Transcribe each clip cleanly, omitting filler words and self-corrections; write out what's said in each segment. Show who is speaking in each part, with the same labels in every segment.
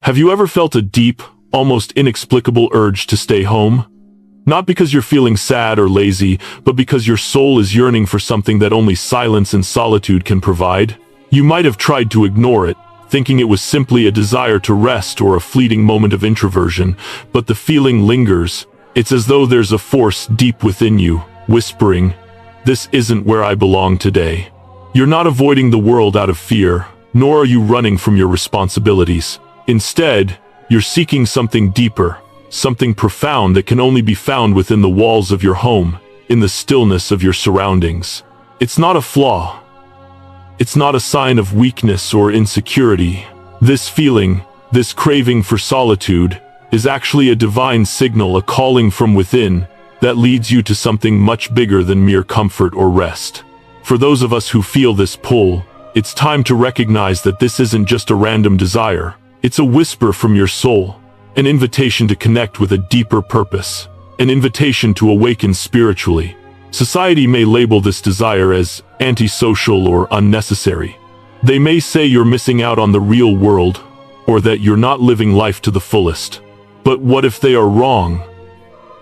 Speaker 1: Have you ever felt a deep, almost inexplicable urge to stay home? Not because you're feeling sad or lazy, but because your soul is yearning for something that only silence and solitude can provide? You might have tried to ignore it, thinking it was simply a desire to rest or a fleeting moment of introversion, but the feeling lingers. It's as though there's a force deep within you, whispering, "This isn't where I belong today." You're not avoiding the world out of fear, nor are you running from your responsibilities. Instead, you're seeking something deeper, something profound that can only be found within the walls of your home, in the stillness of your surroundings. It's not a flaw. It's not a sign of weakness or insecurity. This feeling, this craving for solitude, is actually a divine signal, a calling from within, that leads you to something much bigger than mere comfort or rest. For those of us who feel this pull, it's time to recognize that this isn't just a random desire. It's a whisper from your soul, an invitation to connect with a deeper purpose, an invitation to awaken spiritually. Society may label this desire as antisocial or unnecessary. They may say you're missing out on the real world, or that you're not living life to the fullest. But what if they are wrong?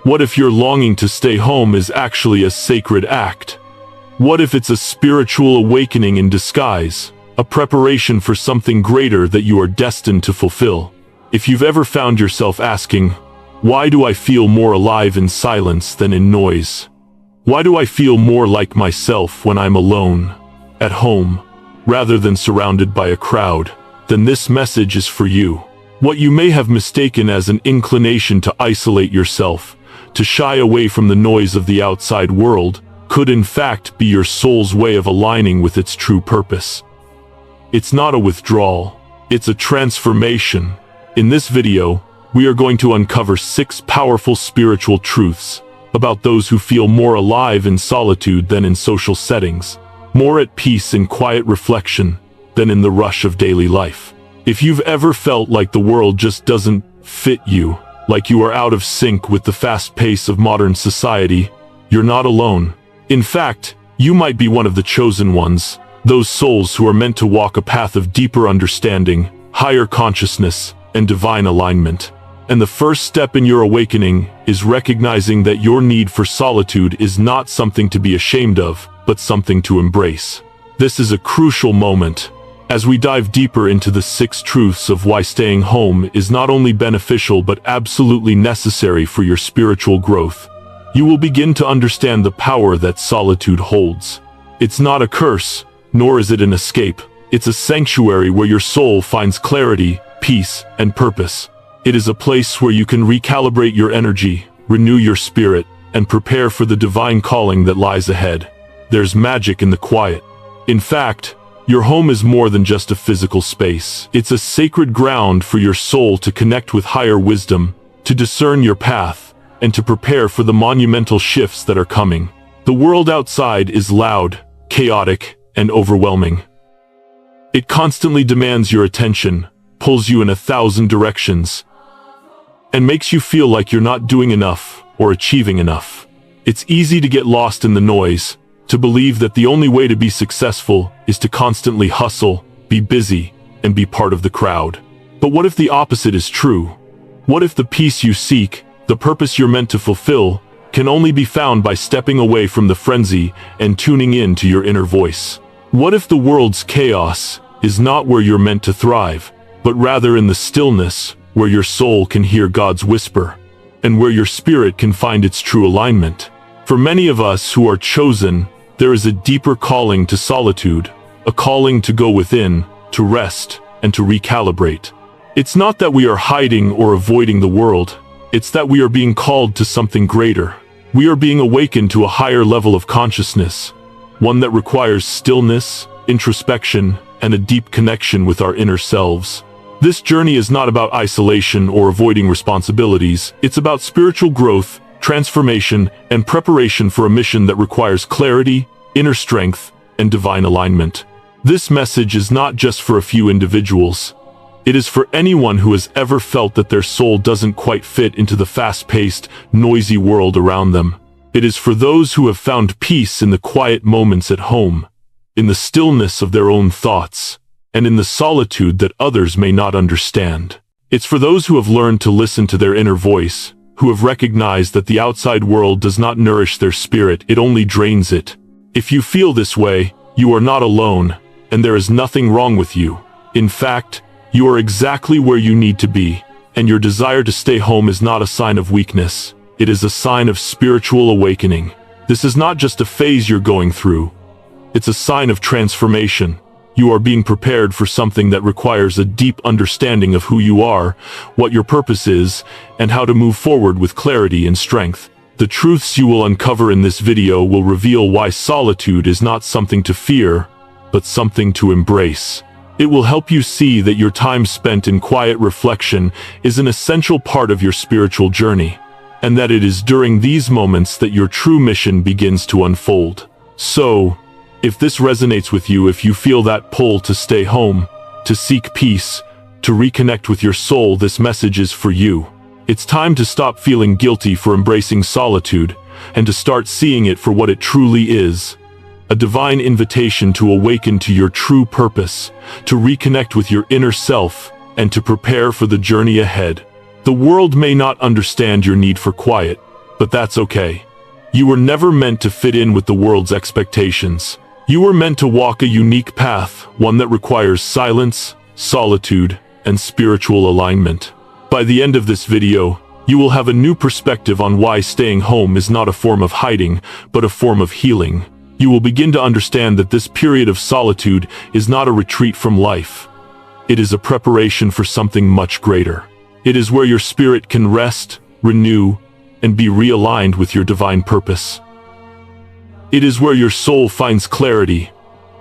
Speaker 1: What if your longing to stay home is actually a sacred act? What if it's a spiritual awakening in disguise, a preparation for something greater that you are destined to fulfill? If you've ever found yourself asking, "Why do I feel more alive in silence than in noise? Why do I feel more like myself when I'm alone, at home, rather than surrounded by a crowd?" then this message is for you. What you may have mistaken as an inclination to isolate yourself, to shy away from the noise of the outside world, could in fact be your soul's way of aligning with its true purpose. It's not a withdrawal, it's a transformation. In this video, we are going to uncover 6 powerful spiritual truths about those who feel more alive in solitude than in social settings, more at peace in quiet reflection than in the rush of daily life. If you've ever felt like the world just doesn't fit you, like you are out of sync with the fast pace of modern society, you're not alone. In fact, you might be one of the chosen ones, those souls who are meant to walk a path of deeper understanding, higher consciousness, and divine alignment. And the first step in your awakening is recognizing that your need for solitude is not something to be ashamed of, but something to embrace. This is a crucial moment, as we dive deeper into the 6 truths of why staying home is not only beneficial but absolutely necessary for your spiritual growth. You will begin to understand the power that solitude holds. It's not a curse, nor is it an escape. It's a sanctuary where your soul finds clarity, peace, and purpose. It is a place where you can recalibrate your energy, renew your spirit, and prepare for the divine calling that lies ahead. There's magic in the quiet. In fact, your home is more than just a physical space. It's a sacred ground for your soul to connect with higher wisdom, to discern your path, and to prepare for the monumental shifts that are coming. The world outside is loud, chaotic, and overwhelming. It constantly demands your attention, pulls you in 1,000 directions, and makes you feel like you're not doing enough or achieving enough. It's easy to get lost in the noise, to believe that the only way to be successful is to constantly hustle, be busy, and be part of the crowd. But what if the opposite is true? What if the peace you seek, the purpose you're meant to fulfill, can only be found by stepping away from the frenzy and tuning in to your inner voice? What if the world's chaos is not where you're meant to thrive, but rather in the stillness where your soul can hear God's whisper, and where your spirit can find its true alignment? For many of us who are chosen, there is a deeper calling to solitude, a calling to go within, to rest, and to recalibrate. It's not that we are hiding or avoiding the world, it's that we are being called to something greater. We are being awakened to a higher level of consciousness, one that requires stillness, introspection, and a deep connection with our inner selves. This journey is not about isolation or avoiding responsibilities. It's about spiritual growth, transformation, and preparation for a mission that requires clarity, inner strength, and divine alignment. This message is not just for a few individuals. It is for anyone who has ever felt that their soul doesn't quite fit into the fast-paced, noisy world around them. It is for those who have found peace in the quiet moments at home, in the stillness of their own thoughts, and in the solitude that others may not understand. It's for those who have learned to listen to their inner voice, who have recognized that the outside world does not nourish their spirit, it only drains it. If you feel this way, you are not alone, and there is nothing wrong with you. In fact, you are exactly where you need to be, and your desire to stay home is not a sign of weakness. It is a sign of spiritual awakening. This is not just a phase you're going through. It's a sign of transformation. You are being prepared for something that requires a deep understanding of who you are, what your purpose is, and how to move forward with clarity and strength. The truths you will uncover in this video will reveal why solitude is not something to fear, but something to embrace. It will help you see that your time spent in quiet reflection is an essential part of your spiritual journey, and that it is during these moments that your true mission begins to unfold. So, if this resonates with you, if you feel that pull to stay home, to seek peace, to reconnect with your soul, this message is for you. It's time to stop feeling guilty for embracing solitude, and to start seeing it for what it truly is. A divine invitation to awaken to your true purpose, to reconnect with your inner self, and to prepare for the journey ahead. The world may not understand your need for quiet, but that's okay. You were never meant to fit in with the world's expectations. You were meant to walk a unique path, one that requires silence, solitude, and spiritual alignment. By the end of this video, you will have a new perspective on why staying home is not a form of hiding, but a form of healing. You will begin to understand that this period of solitude is not a retreat from life. It is a preparation for something much greater. It is where your spirit can rest, renew, and be realigned with your divine purpose. It is where your soul finds clarity,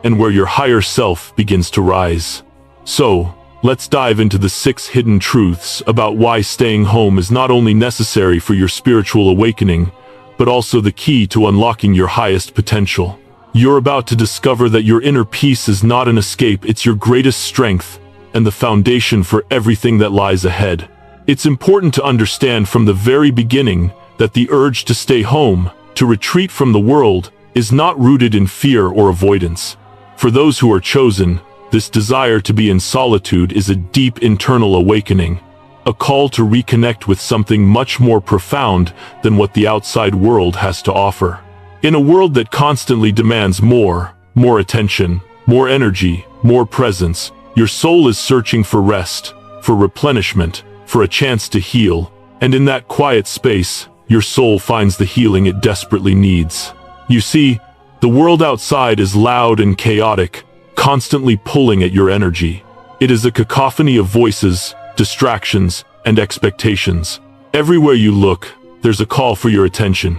Speaker 1: and where your higher self begins to rise. So, let's dive into the 6 hidden truths about why staying home is not only necessary for your spiritual awakening, but also the key to unlocking your highest potential. You're about to discover that your inner peace is not an escape, it's your greatest strength, and the foundation for everything that lies ahead. It's important to understand from the very beginning that the urge to stay home, to retreat from the world, is not rooted in fear or avoidance. For those who are chosen, this desire to be in solitude is a deep internal awakening, a call to reconnect with something much more profound than what the outside world has to offer. In a world that constantly demands more attention, more energy, more presence, your soul is searching for rest, for replenishment, for a chance to heal, and in that quiet space, your soul finds the healing it desperately needs. You see, the world outside is loud and chaotic, constantly pulling at your energy. It is a cacophony of voices, distractions, and expectations. Everywhere you look, there's a call for your attention.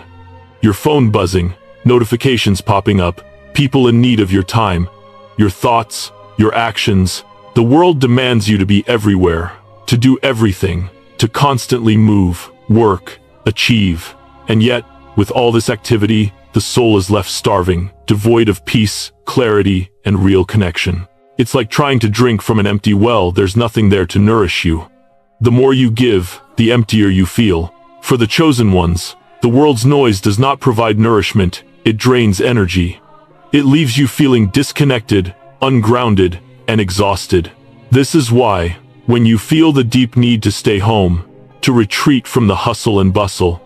Speaker 1: Your phone buzzing, notifications popping up, people in need of your time, your thoughts, your actions. The world demands you to be everywhere, to do everything, to constantly move, work, achieve. And yet, with all this activity, the soul is left starving, devoid of peace, clarity, and real connection. It's like trying to drink from an empty well, there's nothing there to nourish you. The more you give, the emptier you feel. For the chosen ones, the world's noise does not provide nourishment, it drains energy. It leaves you feeling disconnected, ungrounded, and exhausted. This is why, when you feel the deep need to stay home, to retreat from the hustle and bustle,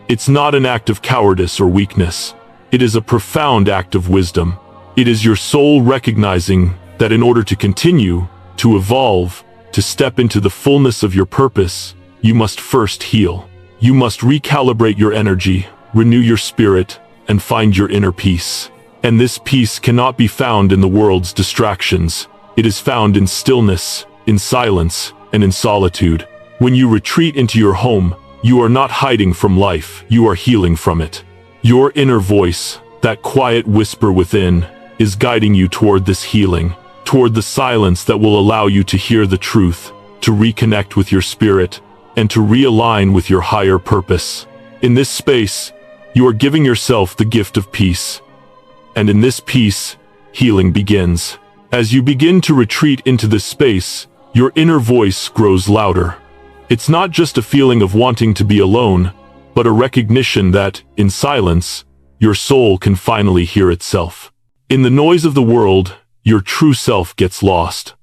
Speaker 1: it's not an act of cowardice or weakness. It is a profound act of wisdom. It is your soul recognizing that in order to continue, to evolve, to step into the fullness of your purpose, you must first heal. You must recalibrate your energy, renew your spirit, and find your inner peace. And this peace cannot be found in the world's distractions. It is found in stillness, in silence, and in solitude. When you retreat into your home, you are not hiding from life, you are healing from it. Your inner voice, that quiet whisper within, is guiding you toward this healing, toward the silence that will allow you to hear the truth, to reconnect with your spirit, and to realign with your higher purpose. In this space, you are giving yourself the gift of peace. And in this peace, healing begins. As you begin to retreat into this space, your inner voice grows louder. It's not just a feeling of wanting to be alone, but a recognition that, in silence, your soul can finally hear itself. In the noise of the world, your true self gets lost.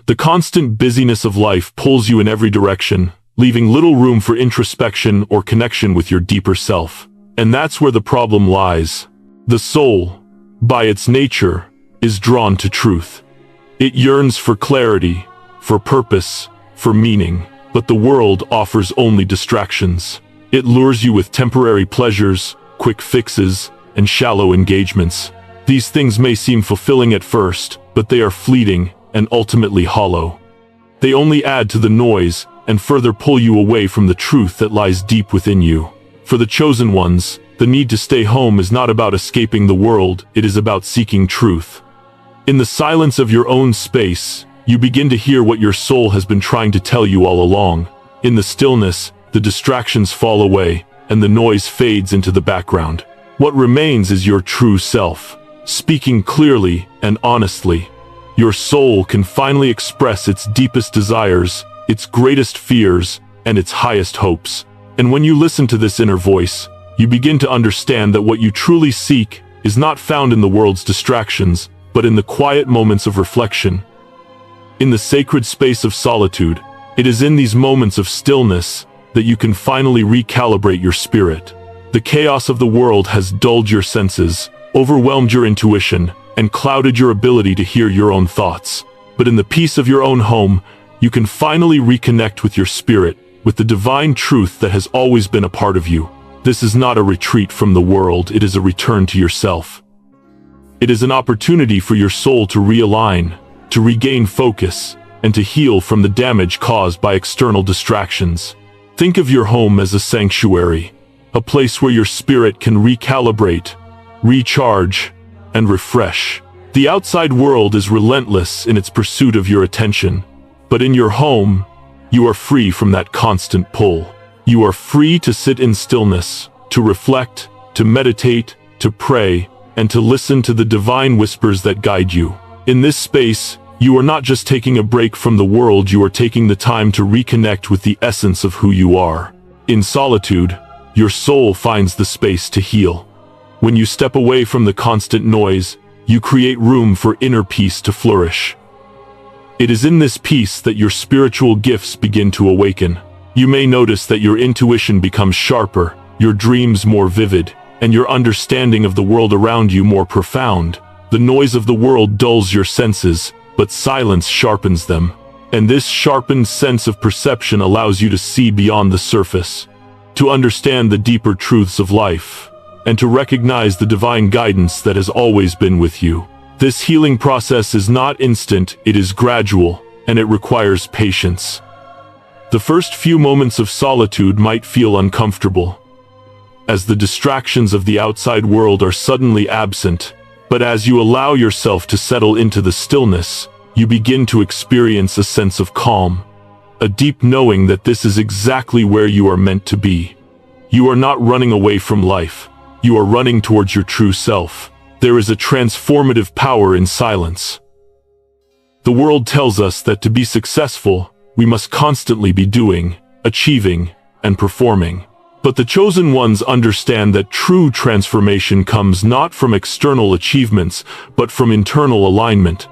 Speaker 1: The constant busyness of life pulls you in every direction, leaving little room for introspection or connection with your deeper self. And that's where the problem lies. The soul, by its nature, is drawn to truth. It yearns for clarity, for purpose, for meaning, but the world offers only distractions. It lures you with temporary pleasures, quick fixes, and shallow engagements. These things may seem fulfilling at first, but they are fleeting and ultimately hollow. They only add to the noise and further pull you away from the truth that lies deep within you. For the chosen ones, the need to stay home is not about escaping the world, it is about seeking truth. In the silence of your own space, you begin to hear what your soul has been trying to tell you all along. In the stillness, the distractions fall away, and the noise fades into the background. What remains is your true self, speaking clearly and honestly. Your soul can finally express its deepest desires, its greatest fears, and its highest hopes. And when you listen to this inner voice, you begin to understand that what you truly seek is not found in the world's distractions, but in the quiet moments of reflection. In the sacred space of solitude, it is in these moments of stillness that you can finally recalibrate your spirit. The chaos of the world has dulled your senses, overwhelmed your intuition, and clouded your ability to hear your own thoughts. But in the peace of your own home, you can finally reconnect with your spirit, with the divine truth that has always been a part of you. This is not a retreat from the world, it is a return to yourself. It is an opportunity for your soul to realign, to regain focus, and to heal from the damage caused by external distractions. Think of your home as a sanctuary, a place where your spirit can recalibrate, recharge, and refresh. The outside world is relentless in its pursuit of your attention, but in your home, you are free from that constant pull. You are free to sit in stillness, to reflect, to meditate, to pray, and to listen to the divine whispers that guide you. In this space, you are not just taking a break from the world, you are taking the time to reconnect with the essence of who you are. In solitude, your soul finds the space to heal. When you step away from the constant noise, you create room for inner peace to flourish. It is in this peace that your spiritual gifts begin to awaken. You may notice that your intuition becomes sharper, your dreams more vivid, and your understanding of the world around you more profound. The noise of the world dulls your senses, but silence sharpens them. And this sharpened sense of perception allows you to see beyond the surface, to understand the deeper truths of life, and to recognize the divine guidance that has always been with you. This healing process is not instant, it is gradual, and it requires patience. The first few moments of solitude might feel uncomfortable, as the distractions of the outside world are suddenly absent. But as you allow yourself to settle into the stillness, you begin to experience a sense of calm, a deep knowing that this is exactly where you are meant to be. You are not running away from life, you are running towards your true self. There is a transformative power in silence. The world tells us that to be successful, we must constantly be doing, achieving, and performing. But the chosen ones understand that true transformation comes not from external achievements, but from internal alignment.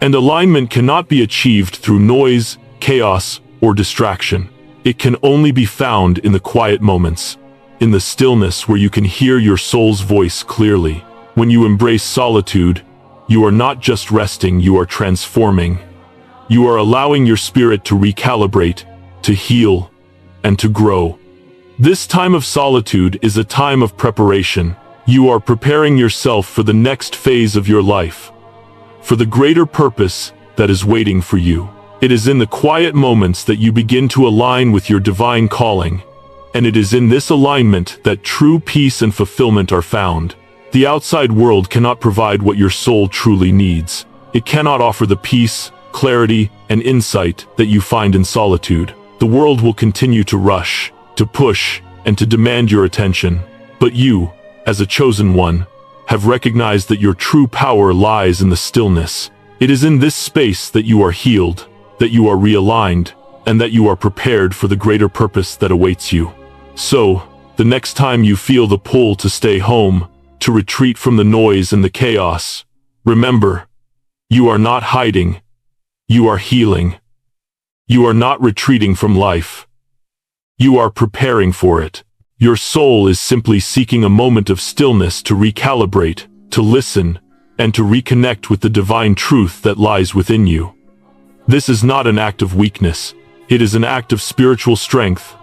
Speaker 1: And alignment cannot be achieved through noise, chaos, or distraction. It can only be found in the quiet moments, in the stillness where you can hear your soul's voice clearly. When you embrace solitude, you are not just resting, you are transforming. You are allowing your spirit to recalibrate, to heal, and to grow. This time of solitude is a time of preparation. You are preparing yourself for the next phase of your life, for the greater purpose that is waiting for you. It is in the quiet moments that you begin to align with your divine calling, and it is in this alignment that true peace and fulfillment are found. The outside world cannot provide what your soul truly needs. It cannot offer the peace, clarity, and insight that you find in solitude. The world will continue to rush, to push, and to demand your attention. But you, as a chosen one, have recognized that your true power lies in the stillness. It is in this space that you are healed, that you are realigned, and that you are prepared for the greater purpose that awaits you. So, the next time you feel the pull to stay home, to retreat from the noise and the chaos, remember, you are not hiding, You are healing. You are not retreating from life. You are preparing for it. Your soul is simply seeking a moment of stillness to recalibrate, to listen, and to reconnect with the divine truth that lies within you. This is not an act of weakness. It is an act of spiritual strength,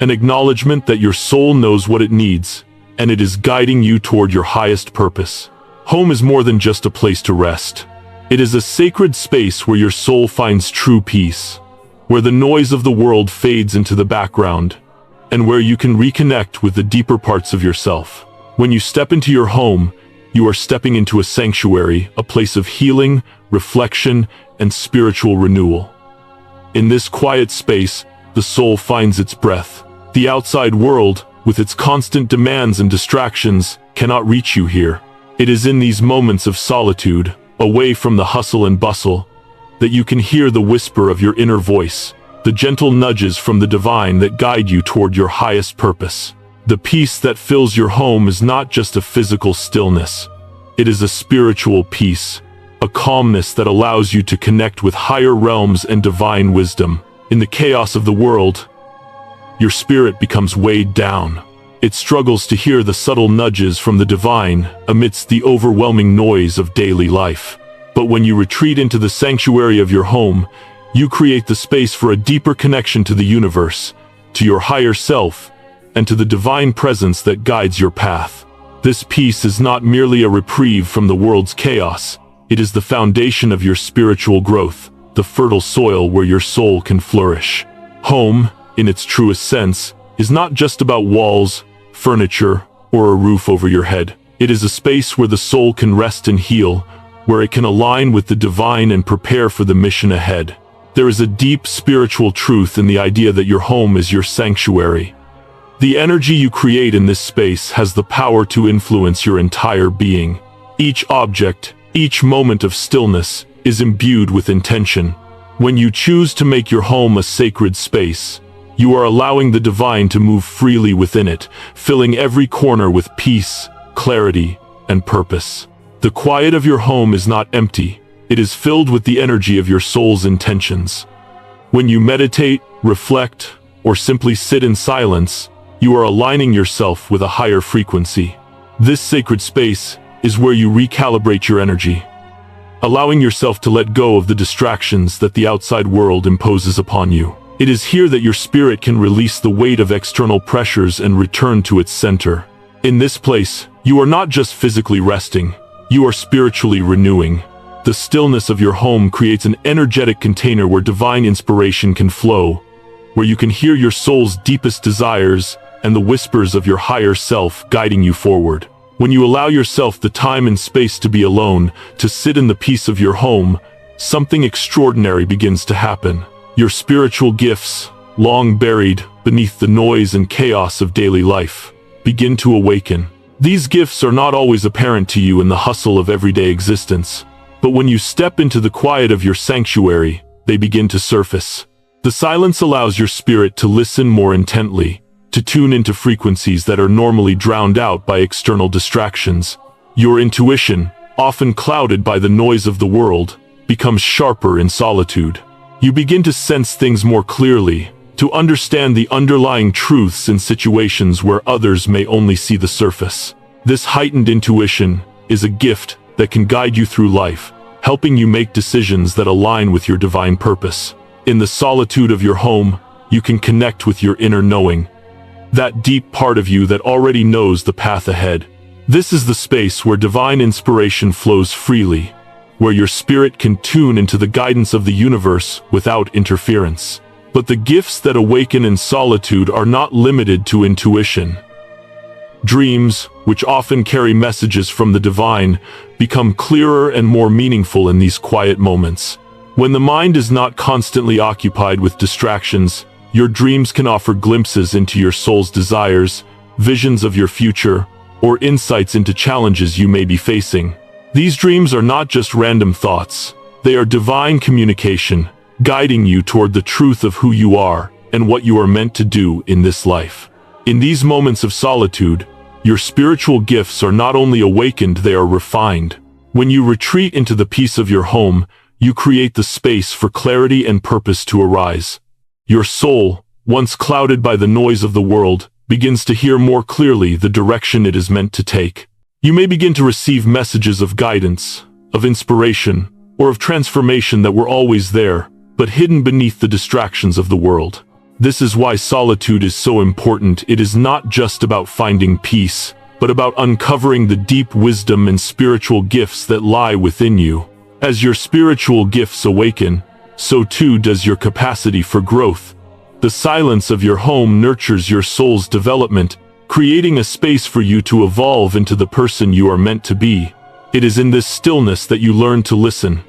Speaker 1: an acknowledgement that your soul knows what it needs, and it is guiding you toward your highest purpose. Home is more than just a place to rest. It is a sacred space where your soul finds true peace, where the noise of the world fades into the background, and where you can reconnect with the deeper parts of yourself. When you step into your home, you are stepping into a sanctuary, a place of healing, reflection, and spiritual renewal. In this quiet space, the soul finds its breath. The outside world, with its constant demands and distractions, cannot reach you here. It is in these moments of solitude, away from the hustle and bustle, that you can hear the whisper of your inner voice, the gentle nudges from the divine that guide you toward your highest purpose. The peace that fills your home is not just a physical stillness. It is a spiritual peace, a calmness that allows you to connect with higher realms and divine wisdom. In the chaos of the world, your spirit becomes weighed down. It struggles to hear the subtle nudges from the divine amidst the overwhelming noise of daily life. But when you retreat into the sanctuary of your home, you create the space for a deeper connection to the universe, to your higher self, and to the divine presence that guides your path. This peace is not merely a reprieve from the world's chaos. It is the foundation of your spiritual growth, the fertile soil where your soul can flourish. Home, in its truest sense, is not just about walls, furniture, or a roof over your head. It is a space where the soul can rest and heal, where it can align with the divine and prepare for the mission ahead. There is a deep spiritual truth in the idea that your home is your sanctuary. The energy you create in this space has the power to influence your entire being. Each object, each moment of stillness, is imbued with intention. When you choose to make your home a sacred space, you are allowing the divine to move freely within it, filling every corner with peace, clarity, and purpose. The quiet of your home is not empty. It is filled with the energy of your soul's intentions. When you meditate, reflect, or simply sit in silence, you are aligning yourself with a higher frequency. This sacred space is where you recalibrate your energy, allowing yourself to let go of the distractions that the outside world imposes upon you. It is here that your spirit can release the weight of external pressures and return to its center. In this place, you are not just physically resting, you are spiritually renewing. The stillness of your home creates an energetic container where divine inspiration can flow, where you can hear your soul's deepest desires and the whispers of your higher self guiding you forward. When you allow yourself the time and space to be alone, to sit in the peace of your home, something extraordinary begins to happen. Your spiritual gifts, long buried beneath the noise and chaos of daily life, begin to awaken. These gifts are not always apparent to you in the hustle of everyday existence, but when you step into the quiet of your sanctuary, they begin to surface. The silence allows your spirit to listen more intently, to tune into frequencies that are normally drowned out by external distractions. Your intuition, often clouded by the noise of the world, becomes sharper in solitude. You begin to sense things more clearly, to understand the underlying truths in situations where others may only see the surface. This heightened intuition is a gift that can guide you through life, helping you make decisions that align with your divine purpose. In the solitude of your home, you can connect with your inner knowing, that deep part of you that already knows the path ahead. This is the space where divine inspiration flows freely, where your spirit can tune into the guidance of the universe without interference. But the gifts that awaken in solitude are not limited to intuition. Dreams, which often carry messages from the divine, become clearer and more meaningful in these quiet moments. When the mind is not constantly occupied with distractions, your dreams can offer glimpses into your soul's desires, visions of your future, or insights into challenges you may be facing. These dreams are not just random thoughts. They are divine communication, guiding you toward the truth of who you are and what you are meant to do in this life. In these moments of solitude, your spiritual gifts are not only awakened, they are refined. When you retreat into the peace of your home, you create the space for clarity and purpose to arise. Your soul, once clouded by the noise of the world, begins to hear more clearly the direction it is meant to take. You may begin to receive messages of guidance, of inspiration, or of transformation that were always there, but hidden beneath the distractions of the world. This is why solitude is so important. It is not just about finding peace, but about uncovering the deep wisdom and spiritual gifts that lie within you. As your spiritual gifts awaken, so too does your capacity for growth. The silence of your home nurtures your soul's development, creating a space for you to evolve into the person you are meant to be. It is in this stillness that you learn to listen,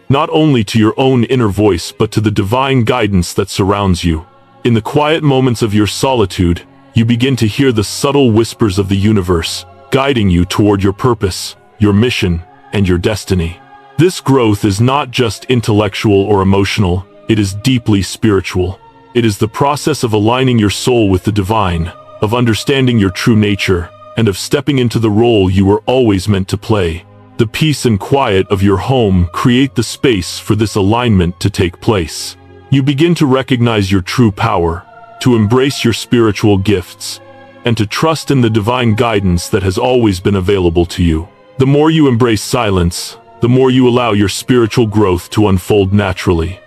Speaker 1: not only to your own inner voice but to the divine guidance that surrounds you. In the quiet moments of your solitude, you begin to hear the subtle whispers of the universe, guiding you toward your purpose, your mission, and your destiny. This growth is not just intellectual or emotional, it is deeply spiritual. It is the process of aligning your soul with the divine, of understanding your true nature, and of stepping into the role you were always meant to play. The peace and quiet of your home create the space for this alignment to take place. You begin to recognize your true power, to embrace your spiritual gifts, and to trust in the divine guidance that has always been available to you. The more you embrace silence, the more you allow your spiritual growth to unfold naturally.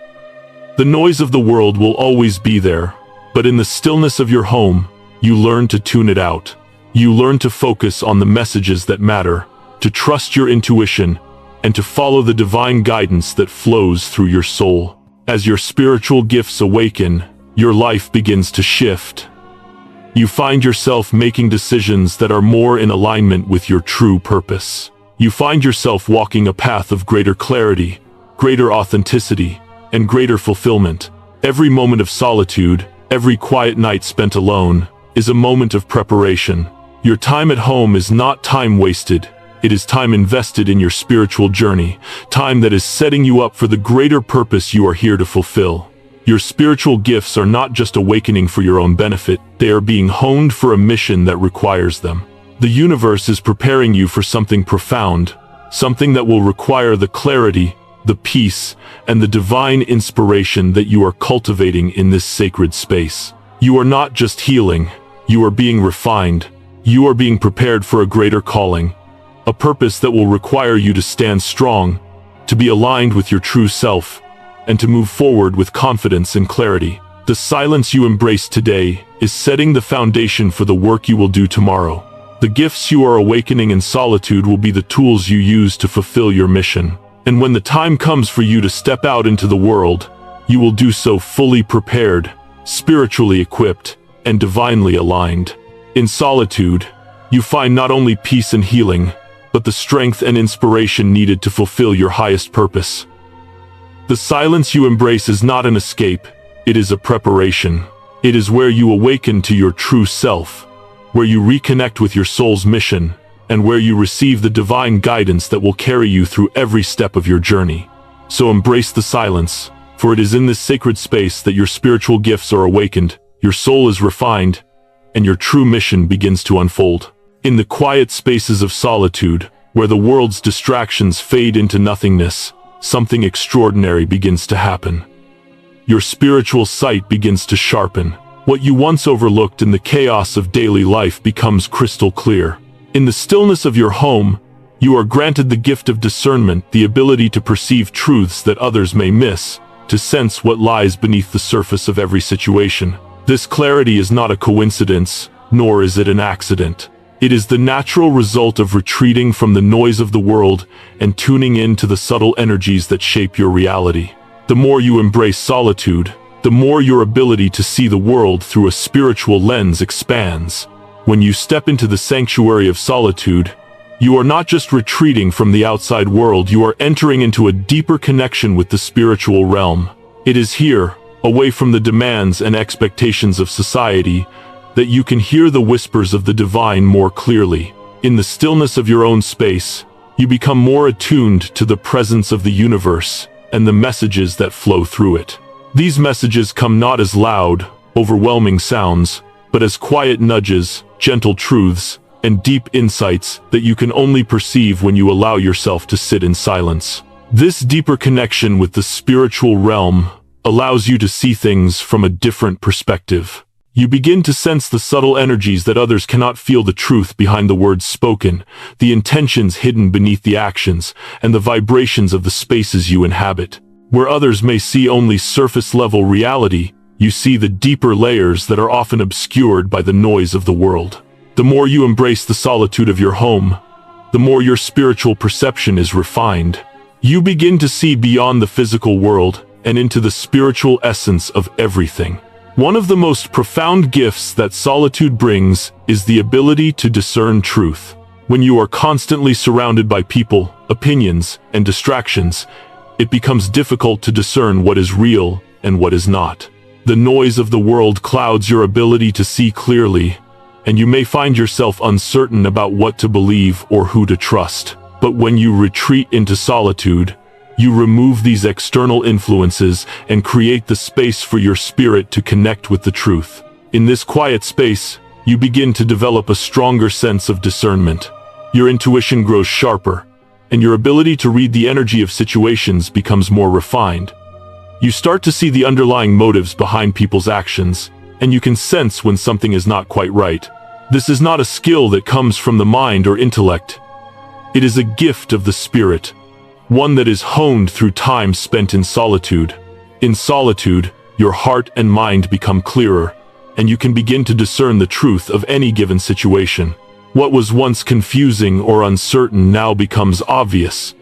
Speaker 1: The noise of the world will always be there, but in the stillness of your home, you learn to tune it out. You learn to focus on the messages that matter, to trust your intuition, and to follow the divine guidance that flows through your soul. As your spiritual gifts awaken, your life begins to shift. You find yourself making decisions that are more in alignment with your true purpose. You find yourself walking a path of greater clarity, greater authenticity, and greater fulfillment. Every moment of solitude, every quiet night spent alone, is a moment of preparation. Your time at home is not time wasted. It is time invested in your spiritual journey, time that is setting you up for the greater purpose you are here to fulfill. Your spiritual gifts are not just awakening for your own benefit, they are being honed for a mission that requires them. The universe is preparing you for something profound, something that will require the clarity, the peace, and the divine inspiration that you are cultivating in this sacred space. You are not just healing, you are being refined. You are being prepared for a greater calling, a purpose that will require you to stand strong, to be aligned with your true self, and to move forward with confidence and clarity. The silence you embrace today is setting the foundation for the work you will do tomorrow. The gifts you are awakening in solitude will be the tools you use to fulfill your mission. And when the time comes for you to step out into the world, you will do so fully prepared, spiritually equipped, and divinely aligned. In solitude, you find not only peace and healing, but the strength and inspiration needed to fulfill your highest purpose. The silence you embrace is not an escape, it is a preparation. It is where you awaken to your true self, where you reconnect with your soul's mission, and where you receive the divine guidance that will carry you through every step of your journey. So embrace the silence, for it is in this sacred space that your spiritual gifts are awakened, your soul is refined, and your true mission begins to unfold. In the quiet spaces of solitude, where the world's distractions fade into nothingness, something extraordinary begins to happen. Your spiritual sight begins to sharpen. What you once overlooked in the chaos of daily life becomes crystal clear. In the stillness of your home, you are granted the gift of discernment, the ability to perceive truths that others may miss, to sense what lies beneath the surface of every situation. This clarity is not a coincidence, nor is it an accident. It is the natural result of retreating from the noise of the world and tuning in to the subtle energies that shape your reality. The more you embrace solitude, the more your ability to see the world through a spiritual lens expands. When you step into the sanctuary of solitude, you are not just retreating from the outside world, you are entering into a deeper connection with the spiritual realm. It is here, away from the demands and expectations of society, that you can hear the whispers of the divine more clearly. In the stillness of your own space, you become more attuned to the presence of the universe and the messages that flow through it. These messages come not as loud, overwhelming sounds, but as quiet nudges, gentle truths, and deep insights that you can only perceive when you allow yourself to sit in silence. This deeper connection with the spiritual realm allows you to see things from a different perspective. You begin to sense the subtle energies that others cannot feel, the truth behind the words spoken, the intentions hidden beneath the actions, and the vibrations of the spaces you inhabit. Where others may see only surface-level reality, you see the deeper layers that are often obscured by the noise of the world. The more you embrace the solitude of your home, the more your spiritual perception is refined. You begin to see beyond the physical world and into the spiritual essence of everything. One of the most profound gifts that solitude brings is the ability to discern truth. When you are constantly surrounded by people, opinions, and distractions, it becomes difficult to discern what is real and what is not. The noise of the world clouds your ability to see clearly, and you may find yourself uncertain about what to believe or who to trust. But when you retreat into solitude, you remove these external influences and create the space for your spirit to connect with the truth. In this quiet space, you begin to develop a stronger sense of discernment. Your intuition grows sharper, and your ability to read the energy of situations becomes more refined. You start to see the underlying motives behind people's actions, and you can sense when something is not quite right. This is not a skill that comes from the mind or intellect. It is a gift of the spirit, one that is honed through time spent in solitude. In solitude, your heart and mind become clearer, and you can begin to discern the truth of any given situation. What was once confusing or uncertain now becomes obvious.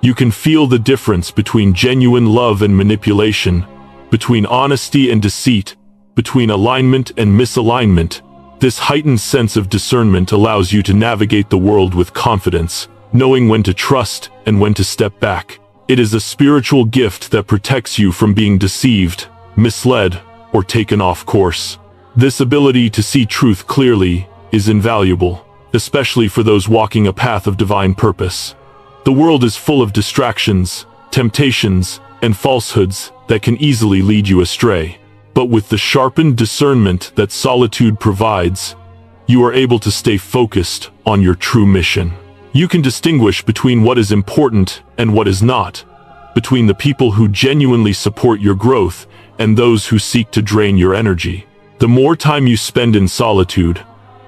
Speaker 1: You can feel the difference between genuine love and manipulation, between honesty and deceit, between alignment and misalignment. This heightened sense of discernment allows you to navigate the world with confidence, knowing when to trust and when to step back. It is a spiritual gift that protects you from being deceived, misled, or taken off course. This ability to see truth clearly is invaluable, especially for those walking a path of divine purpose. The world is full of distractions, temptations, and falsehoods that can easily lead you astray. But with the sharpened discernment that solitude provides, you are able to stay focused on your true mission. You can distinguish between what is important and what is not, between the people who genuinely support your growth and those who seek to drain your energy. The more time you spend in solitude,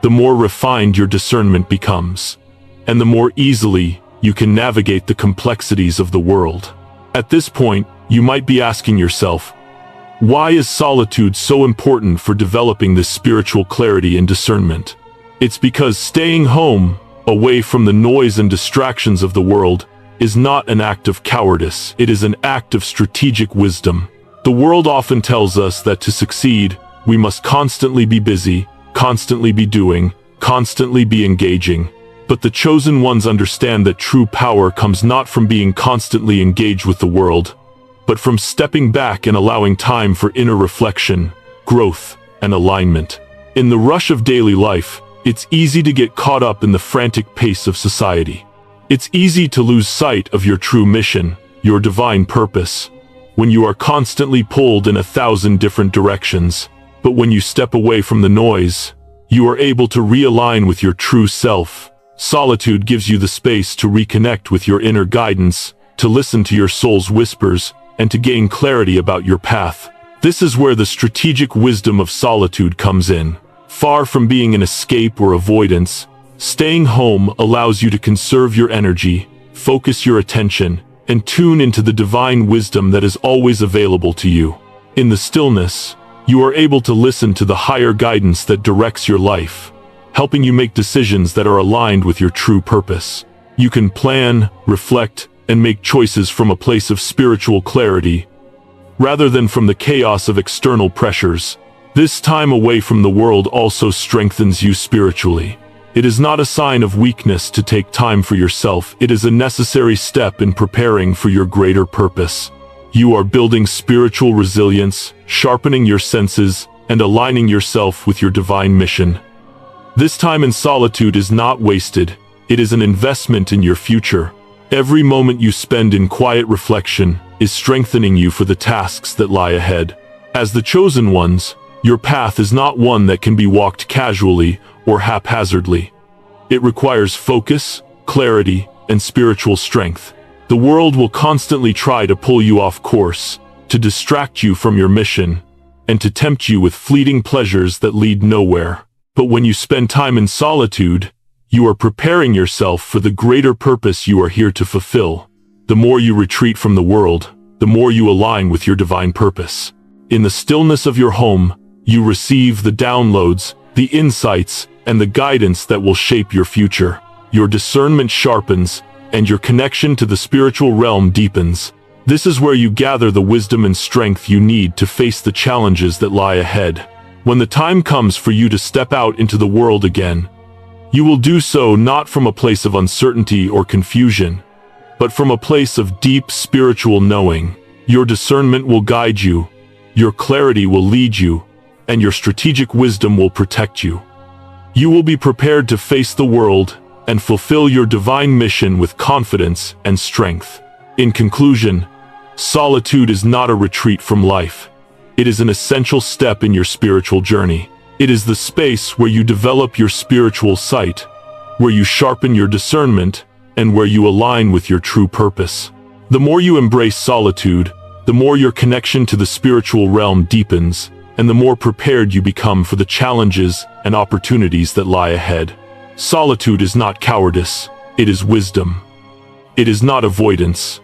Speaker 1: the more refined your discernment becomes, and the more easily you can navigate the complexities of the world. At this point, you might be asking yourself, why is solitude so important for developing this spiritual clarity and discernment? It's because staying home, away from the noise and distractions of the world, is not an act of cowardice. It is an act of strategic wisdom. The world often tells us that to succeed, we must constantly be busy, constantly be doing, constantly be engaging. But the chosen ones understand that true power comes not from being constantly engaged with the world, but from stepping back and allowing time for inner reflection, growth, and alignment. In the rush of daily life, it's easy to get caught up in the frantic pace of society. It's easy to lose sight of your true mission, your divine purpose, when you are constantly pulled in 1,000 different directions. But when you step away from the noise, you are able to realign with your true self. Solitude gives you the space to reconnect with your inner guidance, to listen to your soul's whispers, and to gain clarity about your path. This is where the strategic wisdom of solitude comes in. Far from being an escape or avoidance, staying home allows you to conserve your energy, focus your attention, and tune into the divine wisdom that is always available to you. In the stillness, you are able to listen to the higher guidance that directs your life, helping you make decisions that are aligned with your true purpose. You can plan, reflect, and make choices from a place of spiritual clarity, rather than from the chaos of external pressures. This time away from the world also strengthens you spiritually. It is not a sign of weakness to take time for yourself. It is a necessary step in preparing for your greater purpose. You are building spiritual resilience, sharpening your senses, and aligning yourself with your divine mission. This time in solitude is not wasted. It is an investment in your future. Every moment you spend in quiet reflection is strengthening you for the tasks that lie ahead. As the chosen ones, your path is not one that can be walked casually or haphazardly. It requires focus, clarity, and spiritual strength. The world will constantly try to pull you off course, to distract you from your mission, and to tempt you with fleeting pleasures that lead nowhere. But when you spend time in solitude, you are preparing yourself for the greater purpose you are here to fulfill. The more you retreat from the world, the more you align with your divine purpose. In the stillness of your home, you receive the downloads, the insights, and the guidance that will shape your future. Your discernment sharpens, and your connection to the spiritual realm deepens. This is where you gather the wisdom and strength you need to face the challenges that lie ahead. When the time comes for you to step out into the world again, you will do so not from a place of uncertainty or confusion, but from a place of deep spiritual knowing. Your discernment will guide you, your clarity will lead you, and your strategic wisdom will protect you. You will be prepared to face the world and fulfill your divine mission with confidence and strength. In conclusion, solitude is not a retreat from life. It is an essential step in your spiritual journey. It is the space where you develop your spiritual sight, where you sharpen your discernment, and where you align with your true purpose. The more you embrace solitude, the more your connection to the spiritual realm deepens, and the more prepared you become for the challenges and opportunities that lie ahead. Solitude is not cowardice, it is wisdom. It is not avoidance,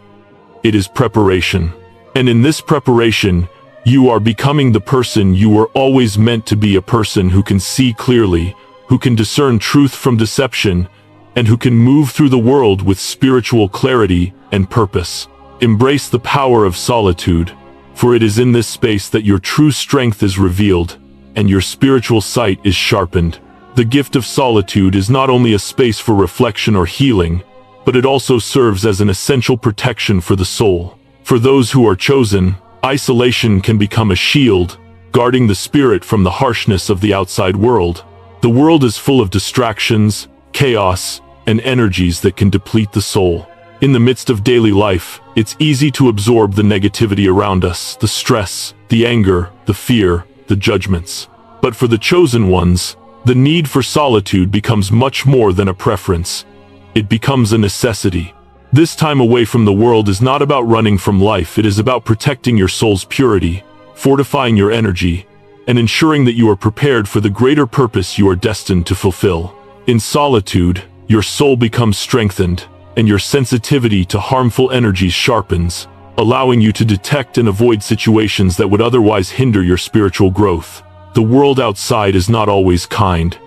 Speaker 1: it is preparation. And in this preparation, you are becoming the person you were always meant to be, a person who can see clearly, who can discern truth from deception, and who can move through the world with spiritual clarity and purpose. Embrace the power of solitude, for it is in this space that your true strength is revealed, and your spiritual sight is sharpened. The gift of solitude is not only a space for reflection or healing, but it also serves as an essential protection for the soul. For those who are chosen, isolation can become a shield, guarding the spirit from the harshness of the outside world. The world is full of distractions, chaos, and energies that can deplete the soul. In the midst of daily life, it's easy to absorb the negativity around us, the stress, the anger, the fear, the judgments. But for the chosen ones, the need for solitude becomes much more than a preference. It becomes a necessity. This time away from the world is not about running from life, it is about protecting your soul's purity, fortifying your energy, and ensuring that you are prepared for the greater purpose you are destined to fulfill. In solitude, your soul becomes strengthened, and your sensitivity to harmful energies sharpens, allowing you to detect and avoid situations that would otherwise hinder your spiritual growth. The world outside is not always kind.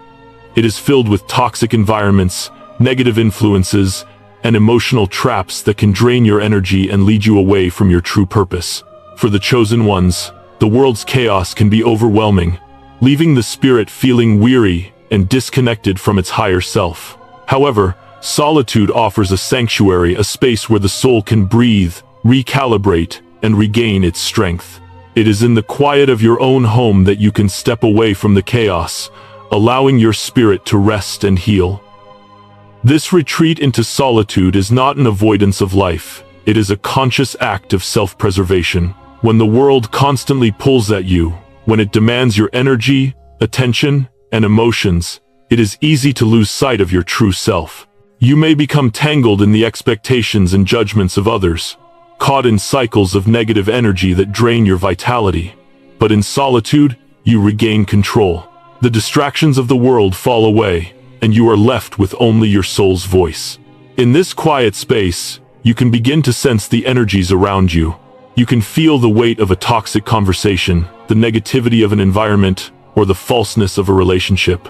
Speaker 1: It is filled with toxic environments, negative influences, and emotional traps that can drain your energy and lead you away from your true purpose. For the chosen ones, the world's chaos can be overwhelming, leaving the spirit feeling weary and disconnected from its higher self. However, solitude offers a sanctuary, a space where the soul can breathe, recalibrate, and regain its strength. It is in the quiet of your own home that you can step away from the chaos, allowing your spirit to rest and heal. This retreat into solitude is not an avoidance of life, it is a conscious act of self-preservation. When the world constantly pulls at you, when it demands your energy, attention, and emotions, it is easy to lose sight of your true self. You may become tangled in the expectations and judgments of others, caught in cycles of negative energy that drain your vitality. But in solitude, you regain control. The distractions of the world fall away, and you are left with only your soul's voice. In this quiet space, you can begin to sense the energies around you. You can feel the weight of a toxic conversation, the negativity of an environment, or the falseness of a relationship.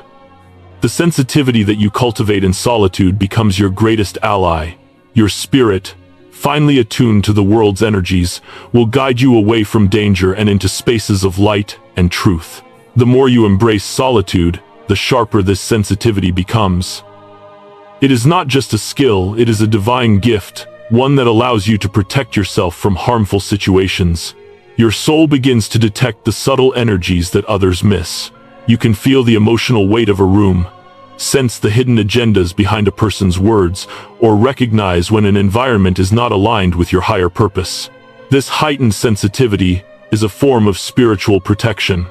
Speaker 1: The sensitivity that you cultivate in solitude becomes your greatest ally. Your spirit, finely attuned to the world's energies, will guide you away from danger and into spaces of light and truth. The more you embrace solitude, the sharper this sensitivity becomes. It is not just a skill, it is a divine gift, one that allows you to protect yourself from harmful situations. Your soul begins to detect the subtle energies that others miss. You can feel the emotional weight of a room, sense the hidden agendas behind a person's words, or recognize when an environment is not aligned with your higher purpose. This heightened sensitivity is a form of spiritual protection.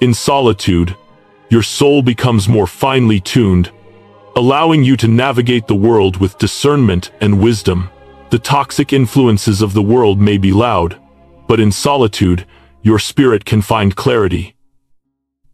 Speaker 1: In solitude, your soul becomes more finely tuned, allowing you to navigate the world with discernment and wisdom. The The toxic influences of the world may be loud, but in solitude, your spirit can find clarity.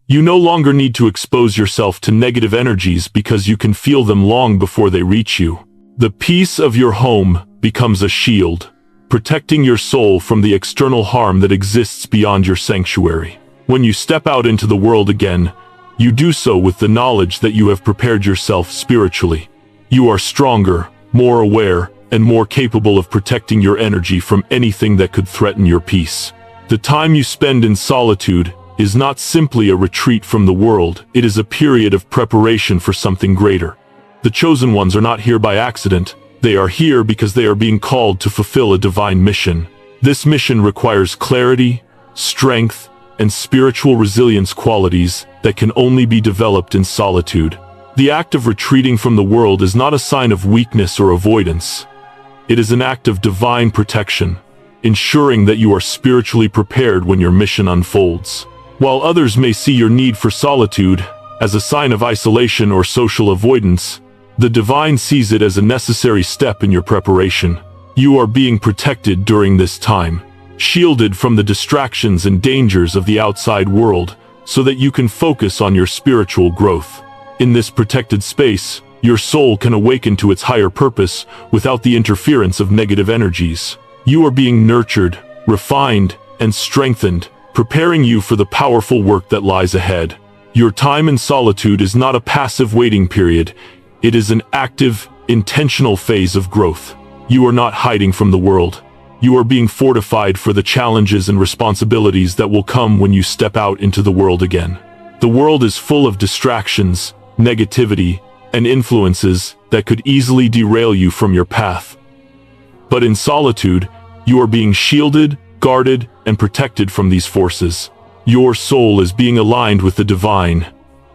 Speaker 1: You no longer need to expose yourself to negative energies because you can feel them long before they reach you. The peace of your home becomes a shield, protecting your soul from the external harm that exists beyond your sanctuary. When you step out into the world again, you do so with the knowledge that you have prepared yourself spiritually. You are stronger, more aware, and more capable of protecting your energy from anything that could threaten your peace. The time you spend in solitude is not simply a retreat from the world, it is a period of preparation for something greater. The chosen ones are not here by accident, they are here because they are being called to fulfill a divine mission. This mission requires clarity, strength, and spiritual resilience, qualities that can only be developed in solitude. The act of retreating from the world is not a sign of weakness or avoidance. It is an act of divine protection, ensuring that you are spiritually prepared when your mission unfolds. While others may see your need for solitude as a sign of isolation or social avoidance, the divine sees it as a necessary step in your preparation. You are being protected during this time, shielded from the distractions and dangers of the outside world, so that you can focus on your spiritual growth. In this protected space, your soul can awaken to its higher purpose without the interference of negative energies. You are being nurtured, refined, and strengthened, preparing you for the powerful work that lies ahead. Your time in solitude is not a passive waiting period, it is an active, intentional phase of growth. You are not hiding from the world. You are being fortified for the challenges and responsibilities that will come when you step out into the world again. The world is full of distractions, negativity, and influences that could easily derail you from your path. But in solitude, you are being shielded, guarded, and protected from these forces. Your soul is being aligned with the divine,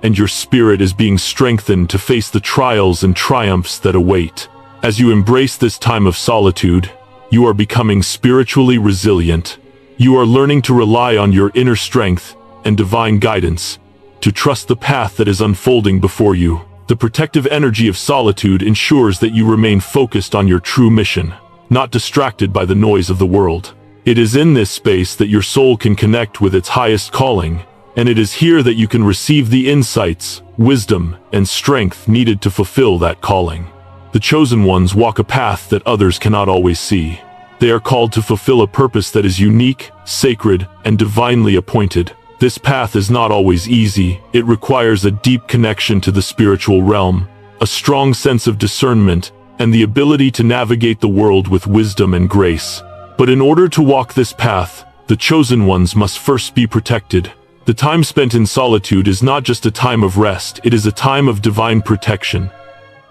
Speaker 1: and your spirit is being strengthened to face the trials and triumphs that await. As you embrace this time of solitude, you are becoming spiritually resilient. You are learning to rely on your inner strength and divine guidance, to trust the path that is unfolding before you. The protective energy of solitude ensures that you remain focused on your true mission, not distracted by the noise of the world. It is in this space that your soul can connect with its highest calling, and it is here that you can receive the insights, wisdom, and strength needed to fulfill that calling. The chosen ones walk a path that others cannot always see. They are called to fulfill a purpose that is unique, sacred, and divinely appointed. This path is not always easy. It requires a deep connection to the spiritual realm, a strong sense of discernment, and the ability to navigate the world with wisdom and grace. But in order to walk this path, the chosen ones must first be protected. The time spent in solitude is not just a time of rest, it is a time of divine protection,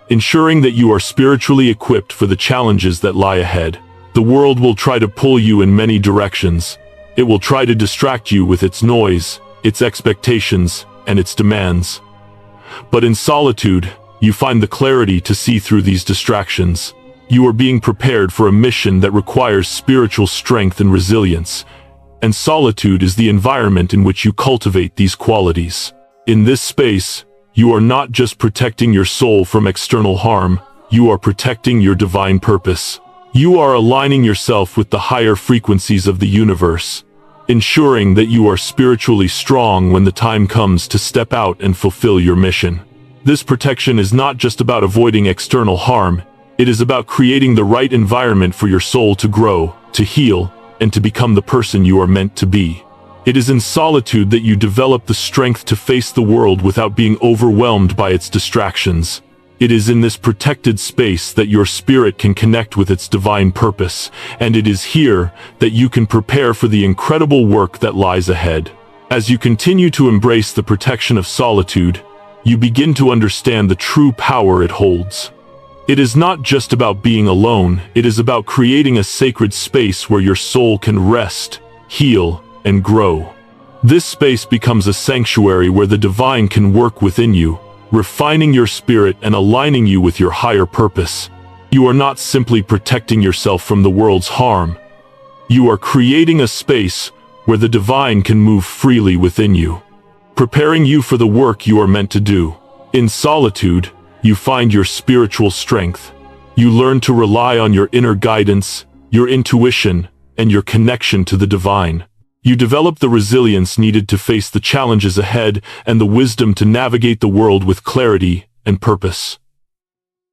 Speaker 1: ensuring that you are spiritually equipped for the challenges that lie ahead. The world will try to pull you in many directions. It will try to distract you with its noise, its expectations, and its demands. But in solitude, you find the clarity to see through these distractions. You are being prepared for a mission that requires spiritual strength and resilience, and solitude is the environment in which you cultivate these qualities. In this space, you are not just protecting your soul from external harm, you are protecting your divine purpose. You are aligning yourself with the higher frequencies of the universe, ensuring that you are spiritually strong when the time comes to step out and fulfill your mission. This protection is not just about avoiding external harm, it is about creating the right environment for your soul to grow, to heal, and to become the person you are meant to be. It is in solitude that you develop the strength to face the world without being overwhelmed by its distractions. It is in this protected space that your spirit can connect with its divine purpose, and it is here that you can prepare for the incredible work that lies ahead. As you continue to embrace the protection of solitude, you begin to understand the true power it holds. It is not just about being alone, it is about creating a sacred space where your soul can rest, heal, and grow. This space becomes a sanctuary where the divine can work within you, refining your spirit and aligning you with your higher purpose. You are not simply protecting yourself from the world's harm. You are creating a space where the divine can move freely within you, preparing you for the work you are meant to do. In solitude, you find your spiritual strength. You learn to rely on your inner guidance, your intuition, and your connection to the divine. You develop the resilience needed to face the challenges ahead and the wisdom to navigate the world with clarity and purpose.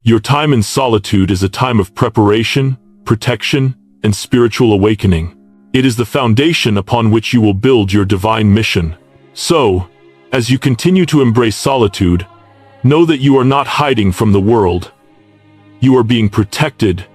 Speaker 1: Your time in solitude is a time of preparation, protection, and spiritual awakening. It is the foundation upon which you will build your divine mission. So, as you continue to embrace solitude, know that you are not hiding from the world. You are being protected,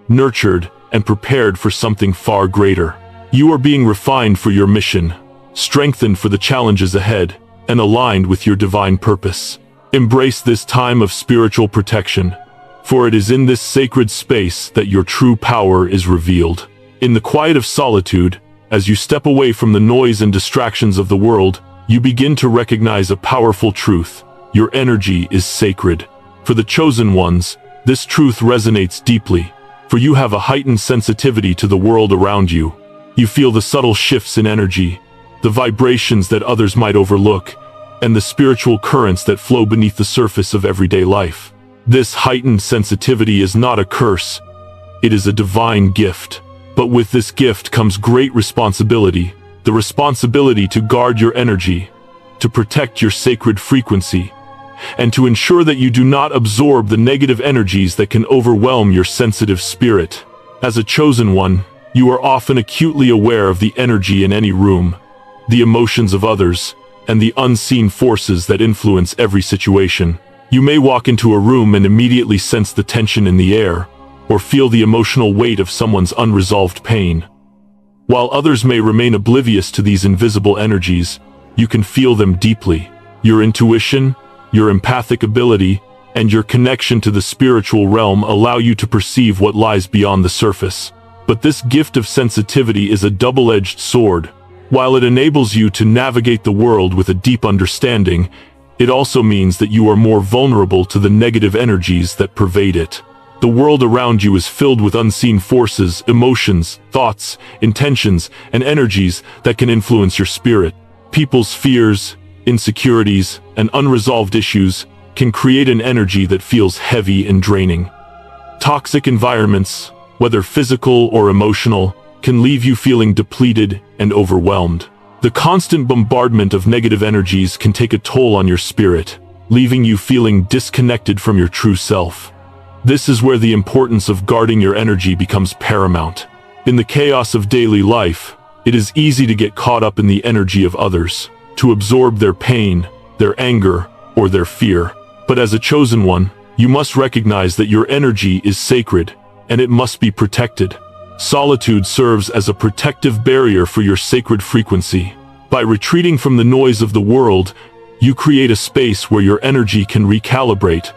Speaker 1: nurtured, and prepared for something far greater. You are being refined for your mission, strengthened for the challenges ahead, and aligned with your divine purpose. Embrace this time of spiritual protection, for it is in this sacred space that your true power is revealed. In the quiet of solitude, as you step away from the noise and distractions of the world, you begin to recognize a powerful truth. Your energy is sacred. For the chosen ones, this truth resonates deeply, for you have a heightened sensitivity to the world around you. You feel the subtle shifts in energy, the vibrations that others might overlook, and the spiritual currents that flow beneath the surface of everyday life. This heightened sensitivity is not a curse, it is a divine gift. But with this gift comes great responsibility, the responsibility to guard your energy, to protect your sacred frequency, and to ensure that you do not absorb the negative energies that can overwhelm your sensitive spirit. As a chosen one, you are often acutely aware of the energy in any room, the emotions of others, and the unseen forces that influence every situation. You may walk into a room and immediately sense the tension in the air, or feel the emotional weight of someone's unresolved pain. While others may remain oblivious to these invisible energies, you can feel them deeply. Your intuition, your empathic ability, and your connection to the spiritual realm allow you to perceive what lies beyond the surface. But this gift of sensitivity is a double-edged sword. While it enables you to navigate the world with a deep understanding, it also means that you are more vulnerable to the negative energies that pervade it. The world around you is filled with unseen forces, emotions, thoughts, intentions, and energies that can influence your spirit. People's fears, insecurities, and unresolved issues can create an energy that feels heavy and draining. Toxic environments, whether physical or emotional, can leave you feeling depleted and overwhelmed. The constant bombardment of negative energies can take a toll on your spirit, leaving you feeling disconnected from your true self. This is where the importance of guarding your energy becomes paramount. In the chaos of daily life, it is easy to get caught up in the energy of others, to absorb their pain, their anger, or their fear. But as a chosen one, you must recognize that your energy is sacred, and it must be protected. Solitude serves as a protective barrier for your sacred frequency. By retreating from the noise of the world, you create a space where your energy can recalibrate,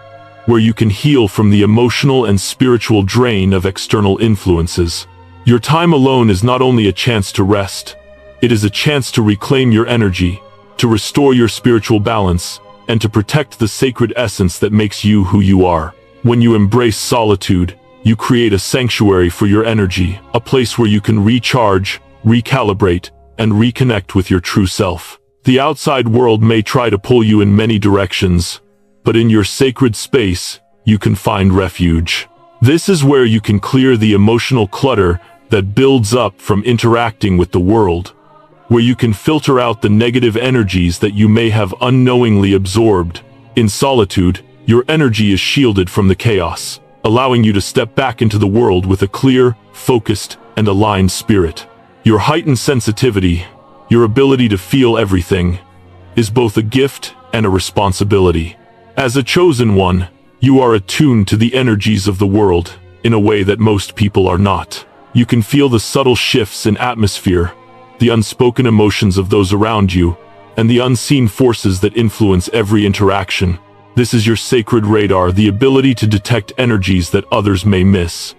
Speaker 1: where you can heal from the emotional and spiritual drain of external influences. Your time alone is not only a chance to rest, it is a chance to reclaim your energy, to restore your spiritual balance, and to protect the sacred essence that makes you who you are. When you embrace solitude, you create a sanctuary for your energy, a place where you can recharge, recalibrate, and reconnect with your true self. The outside world may try to pull you in many directions, but in your sacred space, you can find refuge. This is where you can clear the emotional clutter that builds up from interacting with the world, where you can filter out the negative energies that you may have unknowingly absorbed. In solitude, your energy is shielded from the chaos, allowing you to step back into the world with a clear, focused, and aligned spirit. Your heightened sensitivity, your ability to feel everything, is both a gift and a responsibility. As a chosen one, you are attuned to the energies of the world in a way that most people are not. You can feel the subtle shifts in atmosphere, the unspoken emotions of those around you, and the unseen forces that influence every interaction. This is your sacred radar, the ability to detect energies that others may miss.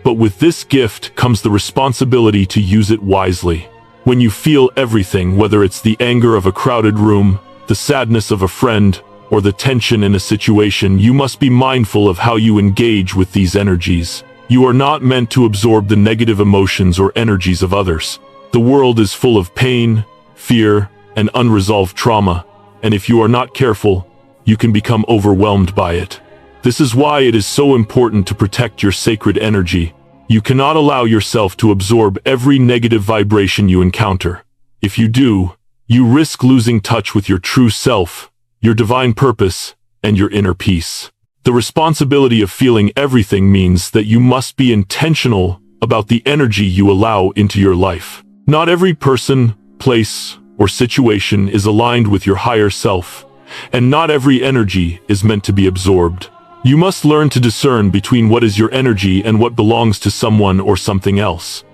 Speaker 1: But with this gift comes the responsibility to use it wisely. When you feel everything, whether it's the anger of a crowded room, the sadness of a friend, or the tension in a situation, you must be mindful of how you engage with these energies. You are not meant to absorb the negative emotions or energies of others. The world is full of pain, fear, and unresolved trauma, and if you are not careful, you can become overwhelmed by it. This is why it is so important to protect your sacred energy. You cannot allow yourself to absorb every negative vibration you encounter. If you do, you risk losing touch with your true self, your divine purpose, and your inner peace. The responsibility of feeling everything means that you must be intentional about the energy you allow into your life. Not every person, place, or situation is aligned with your higher self, and not every energy is meant to be absorbed. You must learn to discern between what is your energy and what belongs to someone or something else.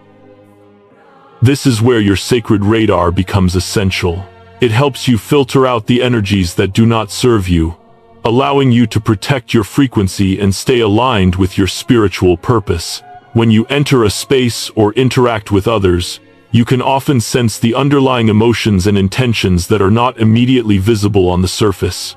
Speaker 1: This is where your sacred radar becomes essential. It helps you filter out the energies that do not serve you, allowing you to protect your frequency and stay aligned with your spiritual purpose. When you enter a space or interact with others, you can often sense the underlying emotions and intentions that are not immediately visible on the surface.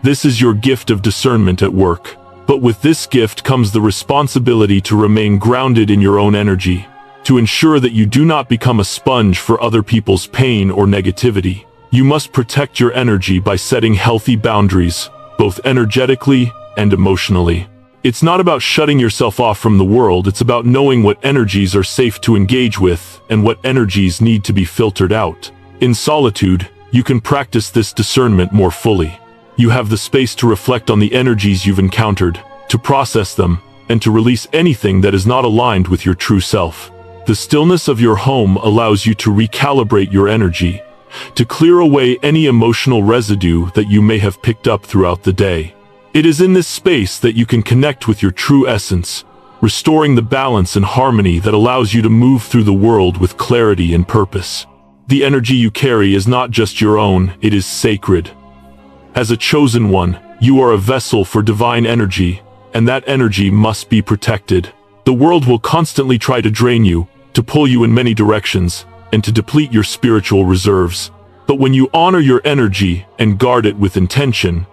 Speaker 1: This is your gift of discernment at work. But with this gift comes the responsibility to remain grounded in your own energy, to ensure that you do not become a sponge for other people's pain or negativity. You must protect your energy by setting healthy boundaries, both energetically and emotionally. It's not about shutting yourself off from the world, it's about knowing what energies are safe to engage with and what energies need to be filtered out. In solitude, you can practice this discernment more fully. You have the space to reflect on the energies you've encountered, to process them, and to release anything that is not aligned with your true self. The stillness of your home allows you to recalibrate your energy, to clear away any emotional residue that you may have picked up throughout the day. It is in this space that you can connect with your true essence, restoring the balance and harmony that allows you to move through the world with clarity and purpose. The energy you carry is not just your own, it is sacred. As a chosen one, you are a vessel for divine energy, and that energy must be protected. The world will constantly try to drain you, to pull you in many directions, and to deplete your spiritual reserves. But when you honor your energy and guard it with intention,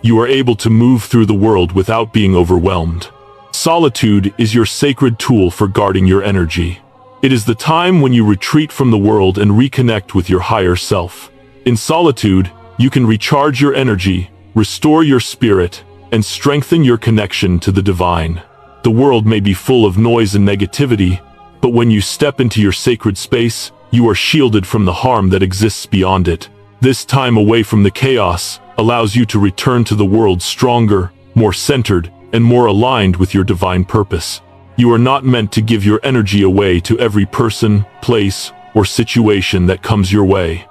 Speaker 1: you are able to move through the world without being overwhelmed. Solitude is your sacred tool for guarding your energy. It is the time when you retreat from the world and reconnect with your higher self. In solitude, you can recharge your energy, restore your spirit, and strengthen your connection to the divine. The world may be full of noise and negativity, but when you step into your sacred space, you are shielded from the harm that exists beyond it. This time away from the chaos allows you to return to the world stronger, more centered, and more aligned with your divine purpose. You are not meant to give your energy away to every person, place, or situation that comes your way.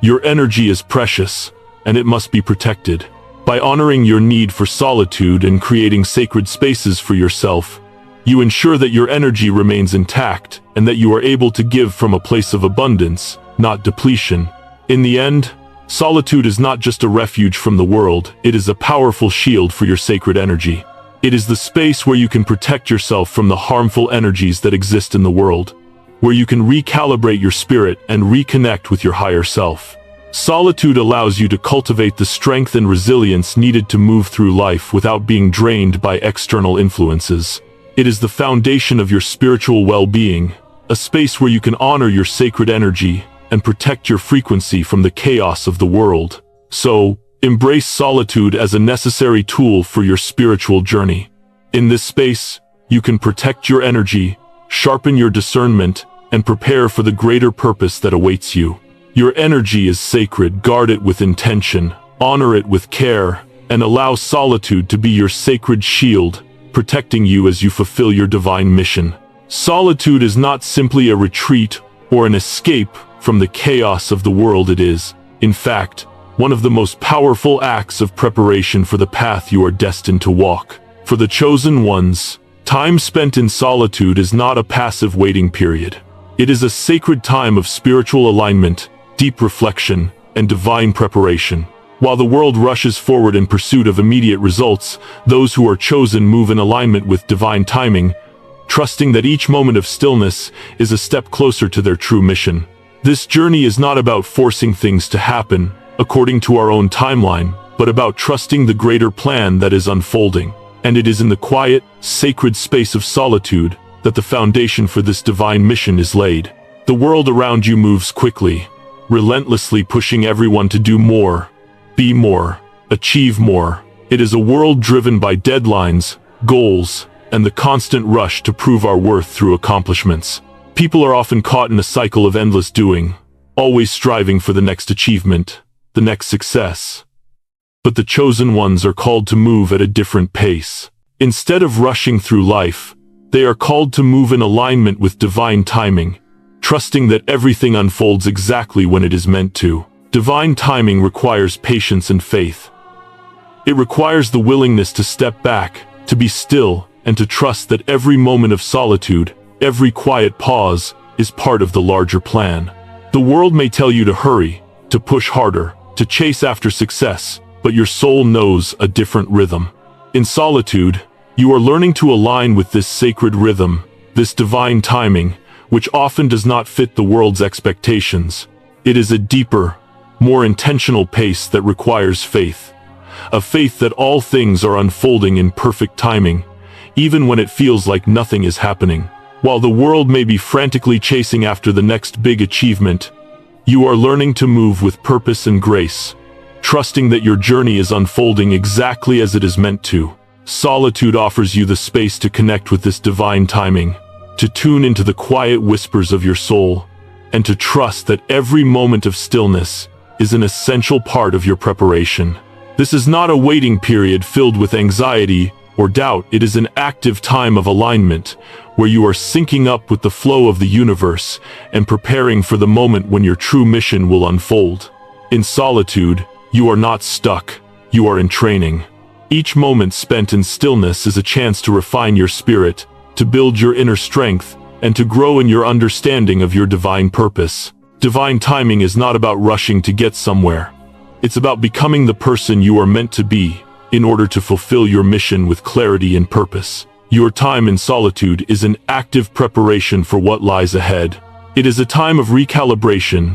Speaker 1: Your energy is precious, and it must be protected. By honoring your need for solitude and creating sacred spaces for yourself, you ensure that your energy remains intact and that you are able to give from a place of abundance, not depletion. In the end, solitude is not just a refuge from the world, it is a powerful shield for your sacred energy. It is the space where you can protect yourself from the harmful energies that exist in the world, where you can recalibrate your spirit and reconnect with your higher self. Solitude allows you to cultivate the strength and resilience needed to move through life without being drained by external influences. It is the foundation of your spiritual well-being, a space where you can honor your sacred energy and protect your frequency from the chaos of the world. So, embrace solitude as a necessary tool for your spiritual journey. In this space, you can protect your energy, sharpen your discernment, and prepare for the greater purpose that awaits you. Your energy is sacred, guard it with intention, honor it with care, and allow solitude to be your sacred shield, protecting you as you fulfill your divine mission. Solitude is not simply a retreat or an escape from the chaos of the world. It is, in fact, one of the most powerful acts of preparation for the path you are destined to walk. For the chosen ones, time spent in solitude is not a passive waiting period. It is a sacred time of spiritual alignment, deep reflection, and divine preparation. While the world rushes forward in pursuit of immediate results, those who are chosen move in alignment with divine timing, trusting that each moment of stillness is a step closer to their true mission. This journey is not about forcing things to happen according to our own timeline, but about trusting the greater plan that is unfolding. And it is in the quiet, sacred space of solitude that the foundation for this divine mission is laid. The world around you moves quickly, relentlessly pushing everyone to do more, be more, achieve more, It is a world driven by deadlines, goals, and the constant rush to prove our worth through accomplishments. People are often caught in a cycle of endless doing, always striving for the next achievement, the next success. But the chosen ones are called to move at a different pace. Instead of rushing through life, they are called to move in alignment with divine timing, trusting that everything unfolds exactly when it is meant to. Divine timing requires patience and faith. It requires the willingness to step back, to be still, and to trust that every moment of solitude, every quiet pause, is part of the larger plan. The world may tell you to hurry, to push harder, to chase after success, but your soul knows a different rhythm. In solitude, you are learning to align with this sacred rhythm, this divine timing, which often does not fit the world's expectations. It is a deeper, more intentional pace that requires faith. A faith that all things are unfolding in perfect timing, even when it feels like nothing is happening. While the world may be frantically chasing after the next big achievement, you are learning to move with purpose and grace, trusting that your journey is unfolding exactly as it is meant to. Solitude offers you the space to connect with this divine timing, to tune into the quiet whispers of your soul, and to trust that every moment of stillness is an essential part of your preparation. This is not a waiting period filled with anxiety or doubt. It is an active time of alignment, where you are syncing up with the flow of the universe and preparing for the moment when your true mission will unfold. In solitude, you are not stuck, you are in training. Each moment spent in stillness is a chance to refine your spirit, to build your inner strength, and to grow in your understanding of your divine purpose. Divine timing is not about rushing to get somewhere. It's about becoming the person you are meant to be, in order to fulfill your mission with clarity and purpose. Your time in solitude is an active preparation for what lies ahead. It is a time of recalibration,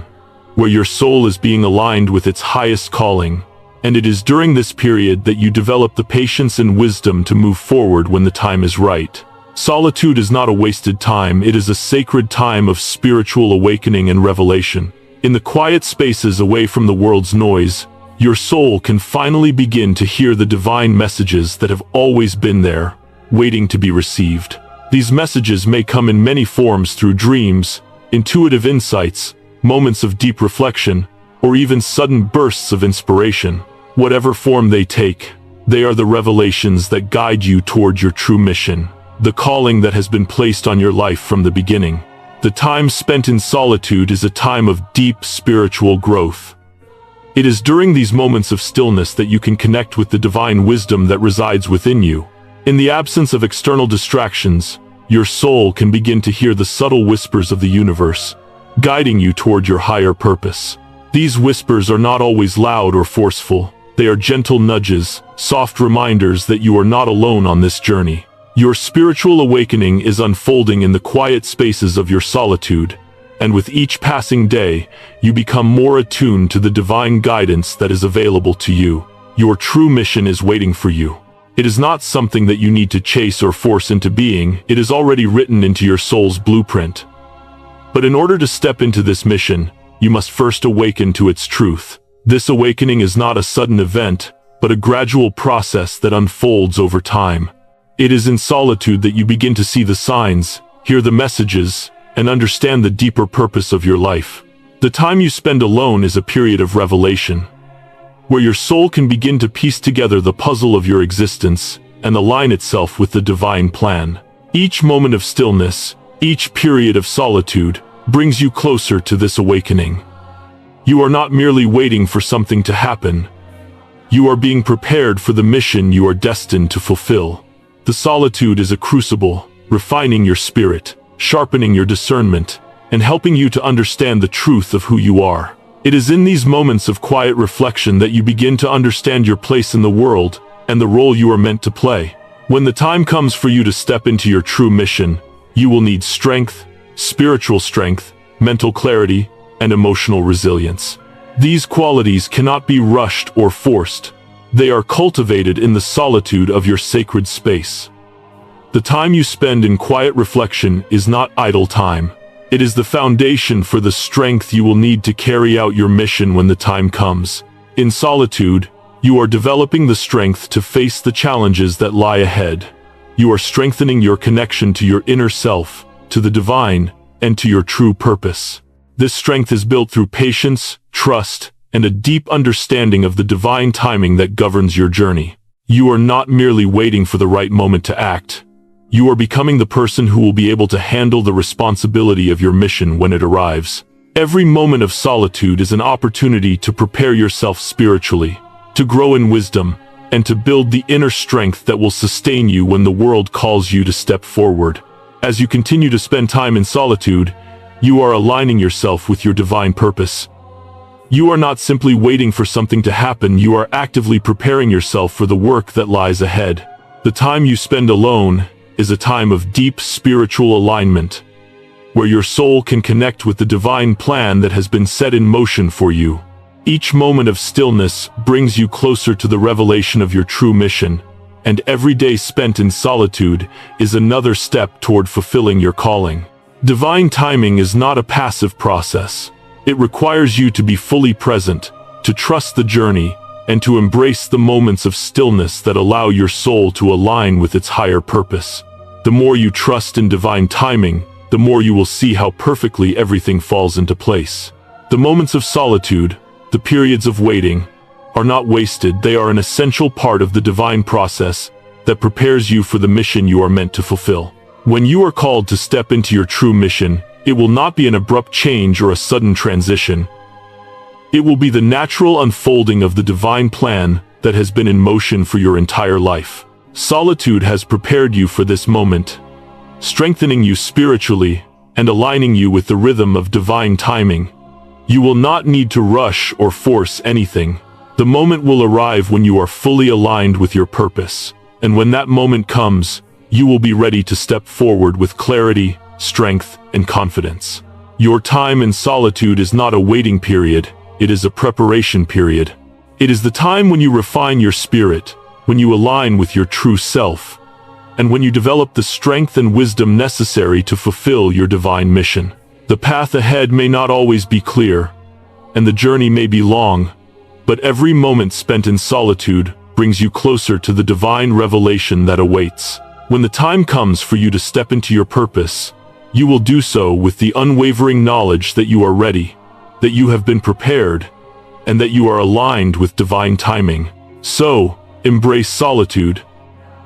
Speaker 1: where your soul is being aligned with its highest calling, and it is during this period that you develop the patience and wisdom to move forward when the time is right. Solitude is not a wasted time, it is a sacred time of spiritual awakening and revelation. In the quiet spaces away from the world's noise, your soul can finally begin to hear the divine messages that have always been there, waiting to be received. These messages may come in many forms, through dreams, intuitive insights, moments of deep reflection, or even sudden bursts of inspiration. Whatever form they take, they are the revelations that guide you toward your true mission, the calling that has been placed on your life from the beginning. The time spent in solitude is a time of deep spiritual growth. It is during these moments of stillness that you can connect with the divine wisdom that resides within you. In the absence of external distractions, your soul can begin to hear the subtle whispers of the universe, guiding you toward your higher purpose. These whispers are not always loud or forceful. They are gentle nudges, soft reminders that you are not alone on this journey. Your spiritual awakening is unfolding in the quiet spaces of your solitude, and with each passing day, you become more attuned to the divine guidance that is available to you. Your true mission is waiting for you. It is not something that you need to chase or force into being. It is already written into your soul's blueprint. But in order to step into this mission, you must first awaken to its truth. This awakening is not a sudden event, but a gradual process that unfolds over time. It is in solitude that you begin to see the signs, hear the messages, and understand the deeper purpose of your life. The time you spend alone is a period of revelation, where your soul can begin to piece together the puzzle of your existence and align itself with the divine plan. Each moment of stillness, each period of solitude, brings you closer to this awakening. You are not merely waiting for something to happen. You are being prepared for the mission you are destined to fulfill. The solitude is a crucible, refining your spirit, sharpening your discernment, and helping you to understand the truth of who you are. It is in these moments of quiet reflection that you begin to understand your place in the world and the role you are meant to play. When the time comes for you to step into your true mission, you will need strength, spiritual strength, mental clarity, and emotional resilience. These qualities cannot be rushed or forced. They are cultivated in the solitude of your sacred space. The time you spend in quiet reflection is not idle time. It is the foundation for the strength you will need to carry out your mission when the time comes. In solitude, You are developing the strength to face the challenges that lie ahead. You are strengthening your connection to your inner self, to the divine, and to your true purpose. This strength is built through patience, trust, and a deep understanding of the divine timing that governs your journey. You are not merely waiting for the right moment to act. You are becoming the person who will be able to handle the responsibility of your mission when it arrives. Every moment of solitude is an opportunity to prepare yourself spiritually, to grow in wisdom, and to build the inner strength that will sustain you when the world calls you to step forward. As you continue to spend time in solitude, you are aligning yourself with your divine purpose. You are not simply waiting for something to happen, you are actively preparing yourself for the work that lies ahead. The time you spend alone is a time of deep spiritual alignment, where your soul can connect with the divine plan that has been set in motion for you. Each moment of stillness brings you closer to the revelation of your true mission, and every day spent in solitude is another step toward fulfilling your calling. Divine timing is not a passive process. It requires you to be fully present, to trust the journey, and to embrace the moments of stillness that allow your soul to align with its higher purpose. The more you trust in divine timing, the more you will see how perfectly everything falls into place. The moments of solitude, the periods of waiting, are not wasted. They are an essential part of the divine process that prepares you for the mission you are meant to fulfill. When you are called to step into your true mission, it will not be an abrupt change or a sudden transition. It will be the natural unfolding of the divine plan that has been in motion for your entire life. Solitude has prepared you for this moment, strengthening you spiritually and aligning you with the rhythm of divine timing. You will not need to rush or force anything. The moment will arrive when you are fully aligned with your purpose, and when that moment comes, you will be ready to step forward with clarity, strength, and confidence. Your time in solitude is not a waiting period, it is a preparation period. It is the time when you refine your spirit, when you align with your true self, and when you develop the strength and wisdom necessary to fulfill your divine mission. The path ahead may not always be clear, and the journey may be long, but every moment spent in solitude brings you closer to the divine revelation that awaits. When the time comes for you to step into your purpose, you will do so with the unwavering knowledge that you are ready, that you have been prepared, and that you are aligned with divine timing. So, embrace solitude.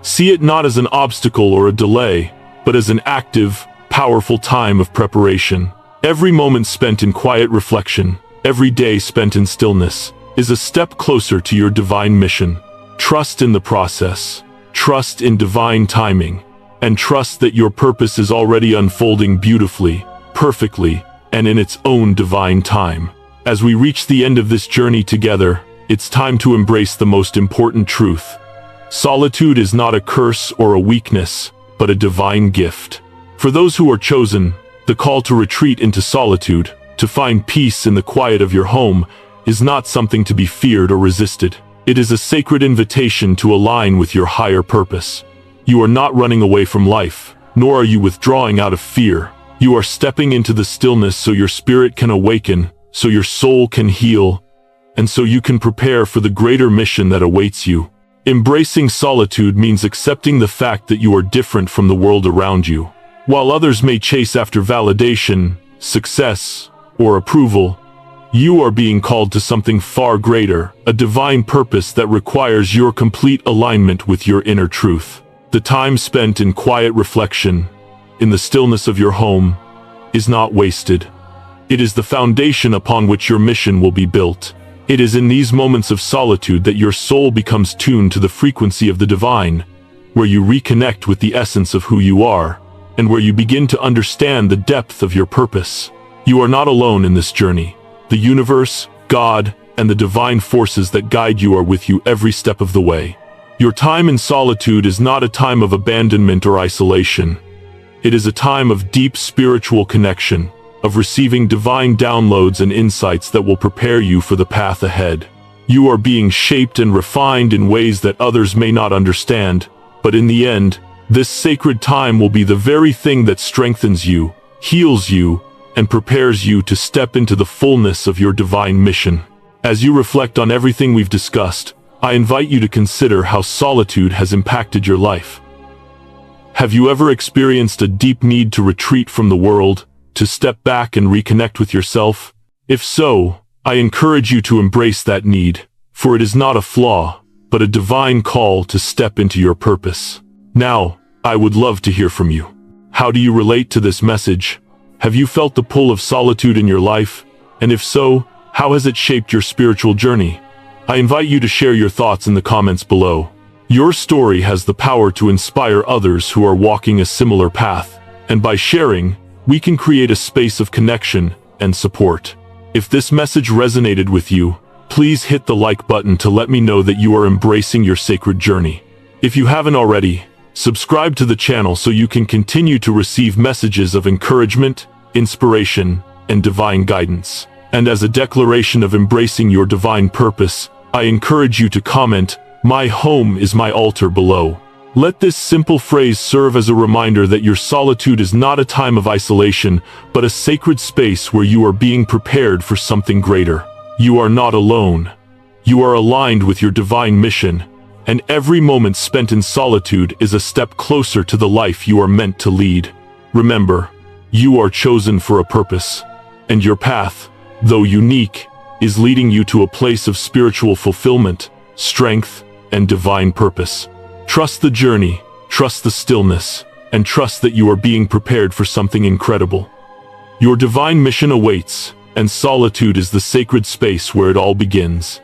Speaker 1: See it not as an obstacle or a delay, but as an active, powerful time of preparation. Every moment spent in quiet reflection, every day spent in stillness, is a step closer to your divine mission. Trust in the process, trust in divine timing, and trust that your purpose is already unfolding beautifully, perfectly, and in its own divine time. As we reach the end of this journey together, it's time to embrace the most important truth. Solitude is not a curse or a weakness, but a divine gift. For those who are chosen, the call to retreat into solitude, to find peace in the quiet of your home, is not something to be feared or resisted. It is a sacred invitation to align with your higher purpose. You are not running away from life, nor are you withdrawing out of fear. You are stepping into the stillness so your spirit can awaken, so your soul can heal, and so you can prepare for the greater mission that awaits you. Embracing solitude means accepting the fact that you are different from the world around you. While others may chase after validation, success, or approval, you are being called to something far greater, a divine purpose that requires your complete alignment with your inner truth. The time spent in quiet reflection, in the stillness of your home, is not wasted. It is the foundation upon which your mission will be built. It is in these moments of solitude that your soul becomes tuned to the frequency of the divine, where you reconnect with the essence of who you are, and where you begin to understand the depth of your purpose. You are not alone in this journey. The universe, God, and the divine forces that guide you are with you every step of the way. Your time in solitude is not a time of abandonment or isolation. It is a time of deep spiritual connection, of receiving divine downloads and insights that will prepare you for the path ahead. You are being shaped and refined in ways that others may not understand, but in the end, this sacred time will be the very thing that strengthens you, heals you, and prepares you to step into the fullness of your divine mission. As you reflect on everything we've discussed, I invite you to consider how solitude has impacted your life. Have you ever experienced a deep need to retreat from the world, to step back and reconnect with yourself? If so, I encourage you to embrace that need, for it is not a flaw, but a divine call to step into your purpose. Now, I would love to hear from you. How do you relate to this message? Have you felt the pull of solitude in your life? And if so, how has it shaped your spiritual journey? I invite you to share your thoughts in the comments below. Your story has the power to inspire others who are walking a similar path, and by sharing, we can create a space of connection and support. If this message resonated with you, please hit the like button to let me know that you are embracing your sacred journey. If you haven't already, subscribe to the channel so you can continue to receive messages of encouragement, inspiration, and divine guidance. And as a declaration of embracing your divine purpose, I encourage you to comment, "My home is my altar," below. Let this simple phrase serve as a reminder that your solitude is not a time of isolation, but a sacred space where you are being prepared for something greater. You are not alone. You are aligned with your divine mission, and every moment spent in solitude is a step closer to the life you are meant to lead. Remember, you are chosen for a purpose, and your path, though unique, is leading you to a place of spiritual fulfillment, strength, and divine purpose. Trust the journey, trust the stillness, and trust that you are being prepared for something incredible. Your divine mission awaits, and solitude is the sacred space where it all begins.